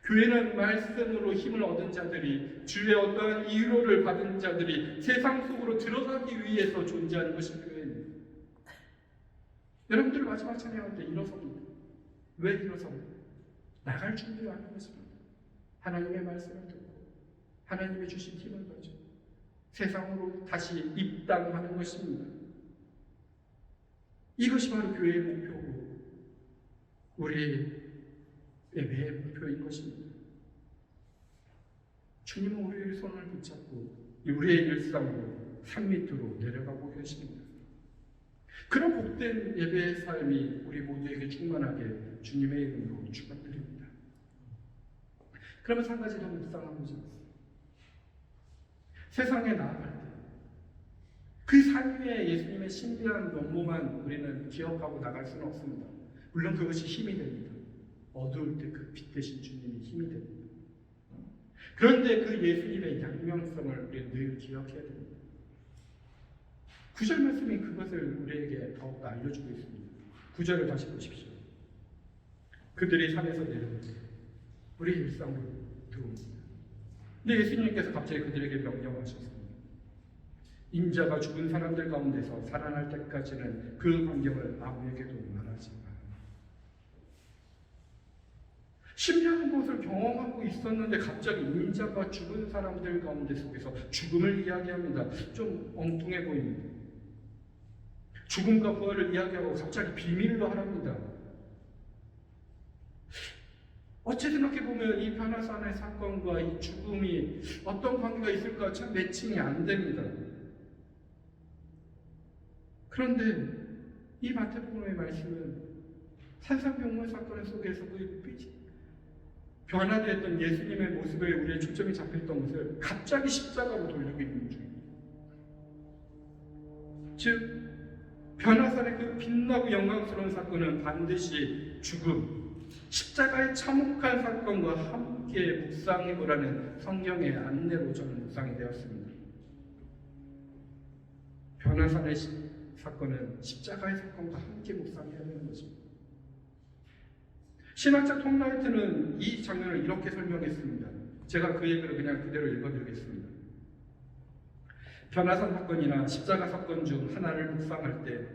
교회는 말씀으로 힘을 얻은 자들이, 주의 어떠한 위로를 받은 자들이 세상 속으로 들어가기 위해서 존재하는 것이 교회입니다. 여러분들 마지막 찬양할 때 일어섭니다. 왜 일어섭니까? 나갈 준비를 하는 것입니다. 하나님의 말씀을 듣고 하나님의 주신 힘을 가지고 세상으로 다시 입당하는 것입니다. 이것이 바로 교회의 목표고 우리의 예배의 목표인 것입니다. 주님은 우리의 손을 붙잡고 우리의 일상으로 산 밑으로 내려가고 계십니다. 그런 복된 예배의 삶이 우리 모두에게 충만하게 주님의 이름으로 축원드립니다. 그러면 한 가지 더 묵상해보자. 세상에 나아갈 때 그 산 위에 예수님의 신비한 면모만 우리는 기억하고 나갈 수는 없습니다. 물론 그것이 힘이 됩니다. 어두울 때 그 빛 대신 주님이 힘이 됩니다. 그런데 그 예수님의 양면성을 우리는 늘 기억해야 됩니다. 9절 말씀이 그것을 우리에게 더욱 알려주고 있습니다. 9절을 다시 보십시오. 그들이 산에서 내려오니 우리 일상으로 들어옵니다. 근데 예수님께서 갑자기 그들에게 명령하셨습니다. 인자가 죽은 사람들 가운데서 살아날 때까지는 그 광경을 아무에게도 말하지 마라. 신비한 것을 경험하고 있었는데 갑자기 인자가 죽은 사람들 가운데 속에서 죽음을 이야기합니다. 좀 엉뚱해 보입니다. 죽음과 부활을 이야기하고 갑자기 비밀로 하랍니다. 어찌 생각해보면 이 변화산의 사건과 이 죽음이 어떤 관계가 있을까 참 매칭이 안 됩니다. 그런데 이 마태복음의 말씀은 산상병원 사건 속에서 그 변화되었던 예수님의 모습에 우리의 초점이 잡혀있던 것을 갑자기 십자가로 돌리고 있는 중입니다. 즉 변화산의 그 빛나고 영광스러운 사건은 반드시 죽음, 십자가의 참혹한 사건과 함께 묵상해보라는 성경의 안내로 저는 묵상이 되었습니다. 변화산의 사건은 십자가의 사건과 함께 묵상해야 되는 것입니다. 신학자 톰 라이트는 이 장면을 이렇게 설명했습니다. 제가 그 얘기를 그냥 그대로 읽어드리겠습니다. 변화산 사건이나 십자가 사건 중 하나를 묵상할 때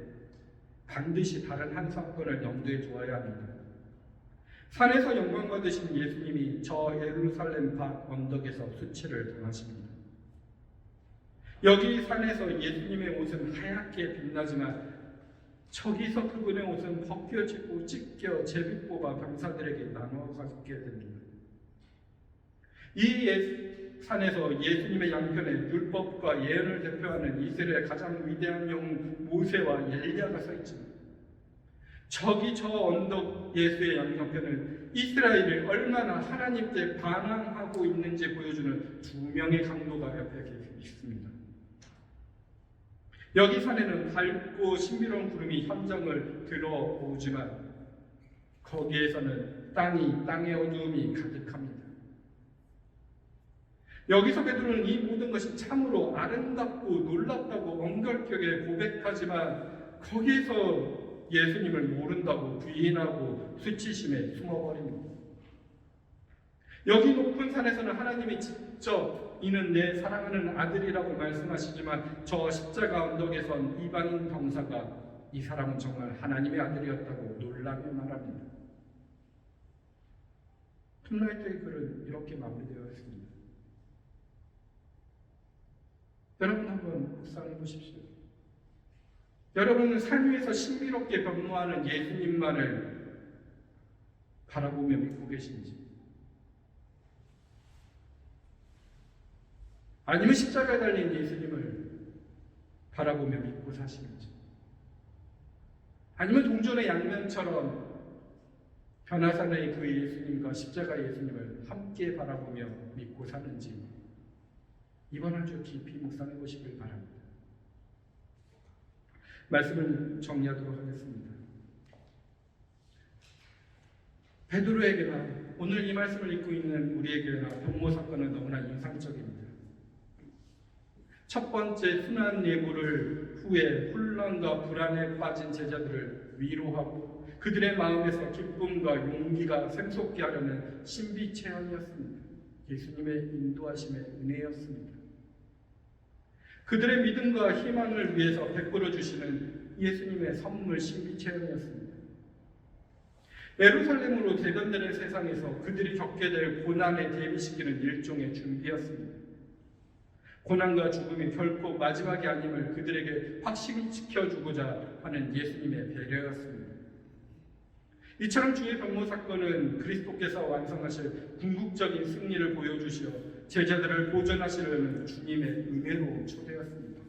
반드시 다른 한 사건을 염두에 두어야 합니다. 산에서 영광 받으신 예수님이 저 예루살렘 밖 언덕에서 수치를 당하십니다. 여기 산에서 예수님의 옷은 하얗게 빛나지만 저기서 그분의 옷은 벗겨지고 찢겨 제비 뽑아 병사들에게 나눠 갖게 됩니다. 이 산에서 예수님의 양편에 율법과 예언을 대표하는 이스라엘의 가장 위대한 영웅 모세와 엘리야가 서 있습니다. 저기 저 언덕 예수의 양편은 이스라엘이 얼마나 하나님께 반항하고 있는지 보여주는 두 명의 강도가 옆에 있습니다. 여기 산에는 밝고 신비로운 구름이 현장을 들어오지만 거기에서는 땅의 어두움이 가득합니다. 여기서 베드로는 이 모든 것이 참으로 아름답고 놀랍다고 엄격하게 고백하지만 거기에서 예수님을 모른다고 부인하고 수치심에 숨어버립니다. 여기 높은 산에서는 하나님이 직접 이는 내 사랑하는 아들이라고 말씀하시지만 저 십자가 언덕에선 이방인 병사가 이 사람은 정말 하나님의 아들이었다고 놀라며 말합니다. 톰라이트의 글은 이렇게 마무리되어 있습니다. 여러분 한번 묵상해 보십시오. 여러분은 산 위에서 신비롭게 변모하는 예수님만을 바라보며 믿고 계신지, 아니면 십자가에 달린 예수님을 바라보며 믿고 사시는지, 아니면 동전의 양면처럼 변화산의 그 예수님과 십자가 예수님을 함께 바라보며 믿고 사는지 이번 한 주 깊이 묵상해 보시길 바랍니다. 말씀을 정리하도록 하겠습니다. 베드로에게나 오늘 이 말씀을 읽고 있는 우리에게나 변모 사건은 너무나 인상적입니다. 첫 번째 순환 예물을 후에 혼란과 불안에 빠진 제자들을 위로하고 그들의 마음에서 기쁨과 용기가 샘솟게 하려는 신비 체험이었습니다. 예수님의 인도하심의 은혜였습니다. 그들의 믿음과 희망을 위해서 베풀어 주시는 예수님의 선물 신비 체험이었습니다. 예루살렘으로 대변되는 세상에서 그들이 겪게 될 고난에 대비시키는 일종의 준비였습니다. 고난과 죽음이 결코 마지막이 아님을 그들에게 확실히 지켜주고자 하는 예수님의 배려였습니다. 이처럼 주의 변모 사건은 그리스도께서 완성하실 궁극적인 승리를 보여주시어 제자들을 보존하시려는 주님의 은혜로 초대했습니다.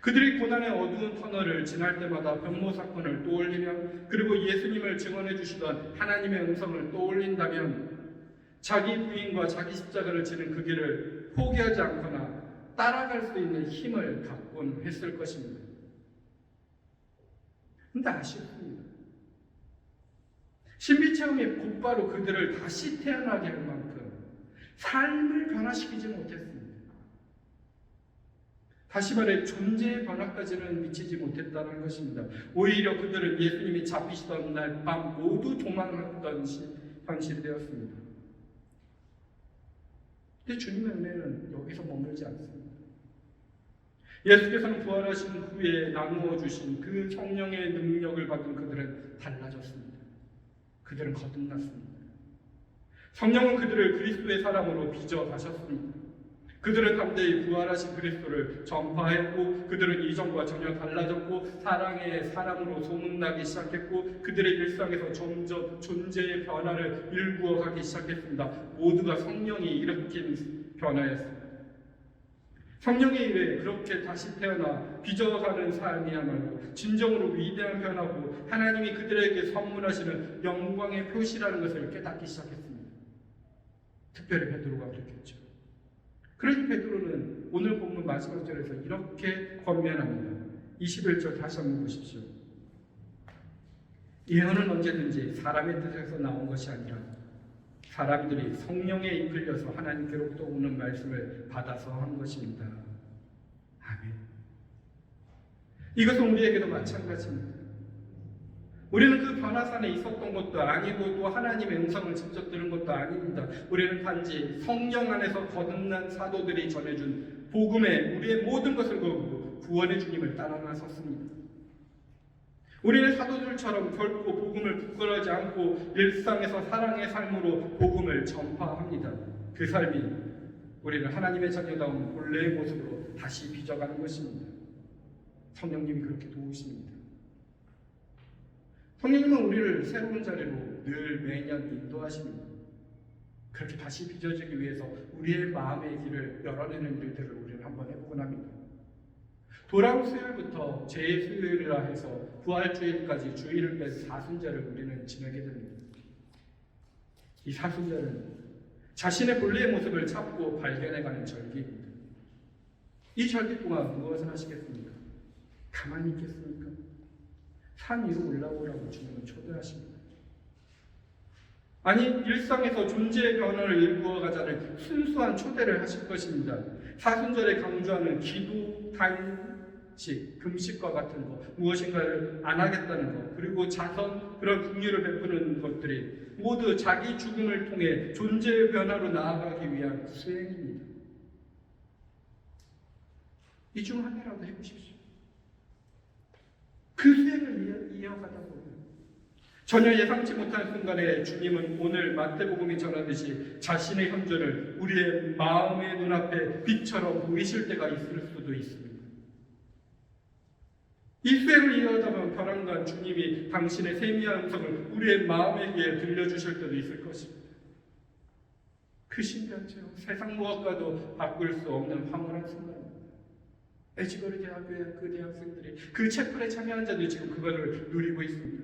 그들이 고난의 어두운 터널을 지날 때마다 변모 사건을 떠올리면, 그리고 예수님을 증언해 주시던 하나님의 음성을 떠올린다면 자기 부인과 자기 십자가를 지는 그 길을 포기하지 않거나 따라갈 수 있는 힘을 갖곤 했을 것입니다. 근데 아쉽습니다. 신비체험이 곧바로 그들을 다시 태어나게 할 만큼 삶을 변화시키지 못했습니다. 다시 말해 존재의 변화까지는 미치지 못했다는 것입니다. 오히려 그들은 예수님이 잡히시던 날 밤 모두 도망했던 현실이 되었습니다. 근데 주님의 은혜는 여기서 머물지 않습니다. 예수께서는 부활하신 후에 나누어 주신 그 성령의 능력을 받은 그들은 달라졌습니다. 그들은 거듭났습니다. 성령은 그들을 그리스도의 사람으로 빚어 가셨습니다. 그들은 담대히 부활하신 그리스도를 전파했고, 그들은 이전과 전혀 달라졌고 사랑의 사람으로 소문나기 시작했고, 그들의 일상에서 점점 존재의 변화를 일구어 가기 시작했습니다. 모두가 성령이 일으킨 변화였습니다. 성령의 일에 그렇게 다시 태어나 빚어가는 삶이야말로 진정으로 위대한 변화고 하나님이 그들에게 선물하시는 영광의 표시라는 것을 깨닫기 시작했습니다. 특별히 베드로가 그랬겠죠. 그러니 베드로는 오늘 본문 마지막 절에서 이렇게 권면합니다. 21절 다시 한번 보십시오. 예언은 언제든지 사람의 뜻에서 나온 것이 아니라 사람들이 성령에 이끌려서 하나님께로부터 오는 말씀을 받아서 한 것입니다. 아멘. 이것은 우리에게도 마찬가지입니다. 우리는 그 변화산에 있었던 것도 아니고 또 하나님의 음성을 직접 들은 것도 아닙니다. 우리는 단지 성령 안에서 거듭난 사도들이 전해준 복음에 우리의 모든 것을 걸고 구원의 주님을 따라 나섰습니다. 우리는 사도들처럼 결코 복음을 부끄러워하지 않고 일상에서 사랑의 삶으로 복음을 전파합니다. 그 삶이 우리를 하나님의 자녀다운 본래의 모습으로 다시 빚어가는 것입니다. 성령님이 그렇게 도우십니다. 성령님은 우리를 새로운 자리로 늘 매년 인도하십니다. 그렇게 다시 빚어지기 위해서 우리의 마음의 길을 열어내는 일들을 우리는 한번 해보곤 합니다. 돌아온 수요일부터 제 수요일이라 해서 부활주일까지 주일을 뺀 사순절을 우리는 지내게 됩니다. 이 사순절은 자신의 본래의 모습을 찾고 발견해가는 절기입니다. 이 절기 동안 무엇을 하시겠습니까? 가만히 있겠습니까? 산 위로 올라오라고 주님은 초대하십니다. 아니, 일상에서 존재의 변화를 일구어가자는 순수한 초대를 하실 것입니다. 사순절에 강조하는 기도, 단식, 금식과 같은 것, 무엇인가를 안 하겠다는 것, 그리고 자선, 그런 긍휼을 베푸는 것들이 모두 자기 죽음을 통해 존재의 변화로 나아가기 위한 수행입니다. 이 중 하나라도 해보십시오. 그 수행을 이어가다 보면 전혀 예상치 못한 순간에 주님은 오늘 마태복음이 전하듯이 자신의 현존을 우리의 마음의 눈앞에 빛처럼 보이실 때가 있을 수도 있습니다. 이 수행을 이어가다 보면 벼랑간 주님이 당신의 세미한 음성을 우리의 마음에게 들려주실 때도 있을 것입니다. 그 신비하죠. 세상 무엇과도 바꿀 수 없는 황홀한 순간입니다. 에지거리 대학교의 그 대학생들이 그 채플에 참여한 자들이 지금 그것을 누리고 있습니다.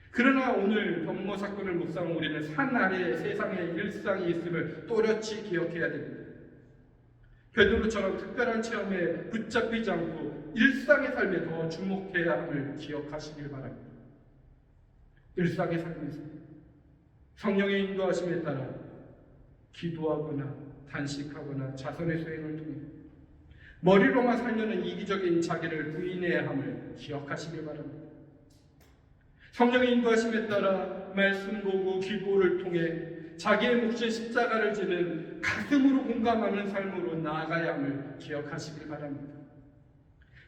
그러나 오늘 병모 사건을 묵상한 우리는 산 아래에 세상의 일상이 있음을 또렷이 기억해야 됩니다. 베드로처럼 특별한 체험에 붙잡히지 않고 일상의 삶에 더 주목해야 함을 기억하시길 바랍니다. 일상의 삶에서 성령의 인도하심에 따라 기도하거나 단식하거나 자선의 수행을 통해 머리로만 살려는 이기적인 자기를 부인해야 함을 기억하시길 바랍니다. 성령의 인도하심에 따라 말씀 보고 기도를 통해 자기의 몫인 십자가를 지는 가슴으로 공감하는 삶으로 나아가야 함을 기억하시길 바랍니다.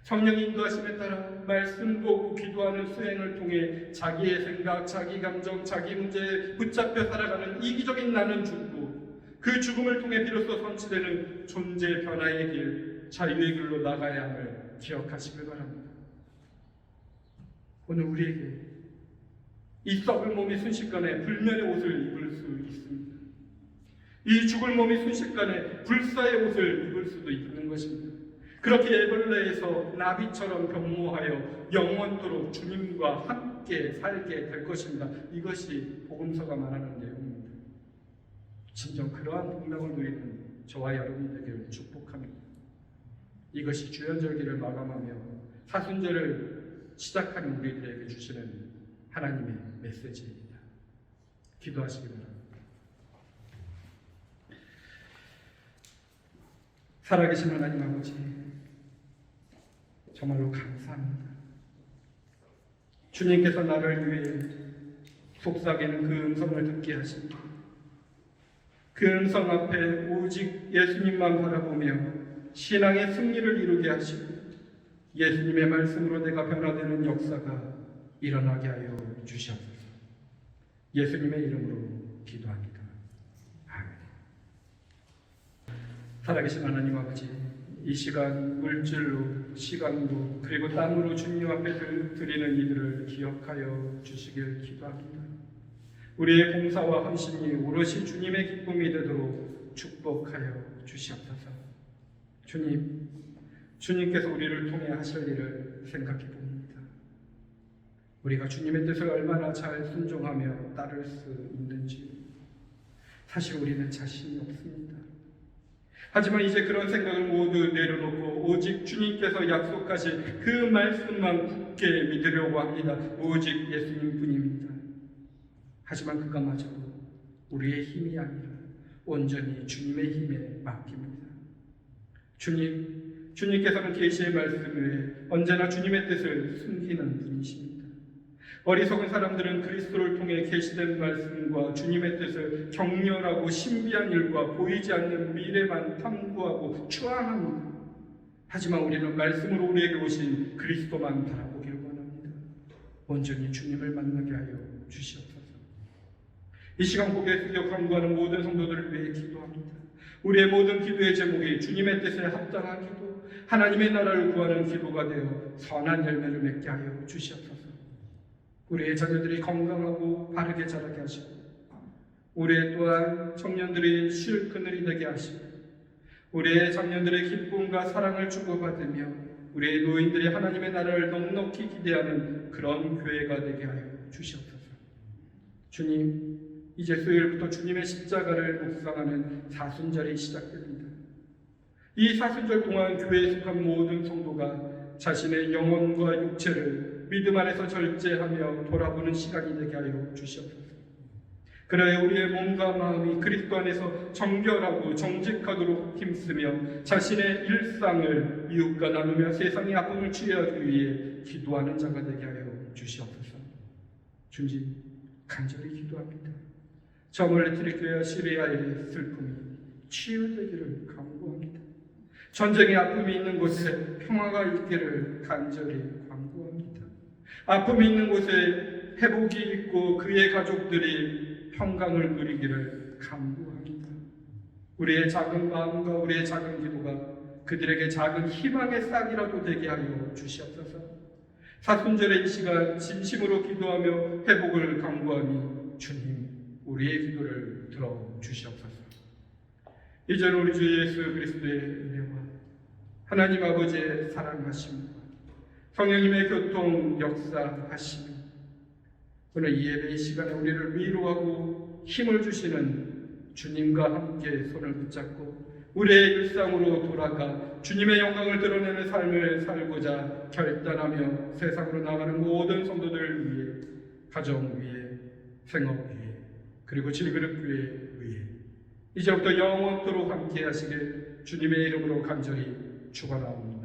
성령의 인도하심에 따라 말씀 보고 기도하는 수행을 통해 자기의 생각, 자기 감정, 자기 문제에 붙잡혀 살아가는 이기적인 나는 죽고 그 죽음을 통해 비로소 성취되는 존재 변화의 길, 자유의 길로 나가야 함을 기억하시길 바랍니다. 오늘 우리에게 이 썩을 몸이 순식간에 불면의 옷을 입을 수 있습니다. 이 죽을 몸이 순식간에 불사의 옷을 입을 수도 있는 것입니다. 그렇게 애벌레에서 나비처럼 변모하여 영원토록 주님과 함께 살게 될 것입니다. 이것이 복음서가 말하는 내용입니다. 진정 그러한 복락을 누리는 저와 여러분이 되기를 축복합니다. 이것이 주연절기를 마감하며 사순절을 시작하는 우리들에게 주시는 하나님의 메시지입니다. 기도하시기 바랍니다. 살아계신 하나님 아버지, 정말로 감사합니다. 주님께서 나를 위해 속삭이는 그 음성을 듣게 하십니다. 그 음성 앞에 오직 예수님만 바라보며 신앙의 승리를 이루게 하시고 예수님의 말씀으로 내가 변화되는 역사가 일어나게 하여 주시옵소서. 예수님의 이름으로 기도합니다. 아멘. 살아계신 하나님 아버지, 이 시간 물질로, 시간도, 그리고 땀으로 주님 앞에 드리는 이들을 기억하여 주시길 기도합니다. 우리의 봉사와 헌신이 오롯이 주님의 기쁨이 되도록 축복하여 주시옵소서. 주님께서 우리를 통해 하실 일을 생각해 봅니다. 우리가 주님의 뜻을 얼마나 잘 순종하며 따를 수 있는지 사실 우리는 자신이 없습니다. 하지만 이제 그런 생각을 모두 내려놓고 오직 주님께서 약속하신 그 말씀만 굳게 믿으려고 합니다. 오직 예수님뿐입니다. 하지만 그것마저도 우리의 힘이 아니라 온전히 주님의 힘에 맡깁니다. 주님께서는 계시의 말씀 외에 언제나 주님의 뜻을 숨기는 분이십니다. 어리석은 사람들은 그리스도를 통해 계시된 말씀과 주님의 뜻을 격렬하고 신비한 일과 보이지 않는 미래만 탐구하고 추앙합니다. 하지만 우리는 말씀으로 우리에게 오신 그리스도만 바라보기를 원합니다. 온전히 주님을 만나게 하여 주시옵소서. 이 시간 고개 숙여 간구하는 모든 성도들을 위해 기도합니다. 우리의 모든 기도의 제목이 주님의 뜻에 합당한 기도, 하나님의 나라를 구하는 기도가 되어 선한 열매를 맺게 하여 주시옵소서. 우리의 자녀들이 건강하고 바르게 자라게 하시고, 우리의 또한 청년들이 쉴 그늘이 되게 하시고, 우리의 청년들의 기쁨과 사랑을 주고받으며 우리의 노인들이 하나님의 나라를 넉넉히 기대하는 그런 교회가 되게 하여 주시옵소서. 주님, 이제 수요일부터 주님의 십자가를 묵상하는 사순절이 시작됩니다. 이 사순절 동안 교회에 속한 모든 성도가 자신의 영혼과 육체를 믿음 안에서 절제하며 돌아보는 시간이 되게 하여 주시옵소서. 그래야 우리의 몸과 마음이 그리스도 안에서 정결하고 정직하도록 힘쓰며 자신의 일상을 이웃과 나누며 세상의 아픔을 치유하기 위해 기도하는 자가 되게 하여 주시옵소서. 주님, 간절히 기도합니다. 저멀리트리교회와 시리아의 슬픔이 치유되기를 간구합니다. 전쟁의 아픔이 있는 곳에 평화가 있기를 간절히 간구합니다. 아픔이 있는 곳에 회복이 있고 그의 가족들이 평강을 누리기를 간구합니다. 우리의 작은 마음과 우리의 작은 기도가 그들에게 작은 희망의 싹이라도 되게 하여 주시옵소서. 사순절의 이 시간 진심으로 기도하며 회복을 간구하니 주님, 우리의 기도를 들어주시옵소서. 이제는 우리 주 예수 그리스도의 은혜와 하나님 아버지의 사랑하심과 성령님의 교통 역사하심이 오늘 이 예배의 시간에 우리를 위로하고 힘을 주시는 주님과 함께 손을 붙잡고 우리의 일상으로 돌아가 주님의 영광을 드러내는 삶을 살고자 결단하며 세상으로 나가는 모든 성도들을 위해, 가정 위해, 생업 위해, 그리고 질그릇 교회 위해 이제부터 영원토록 함께 하시길 주님의 이름으로 간절히 축원하옵니다.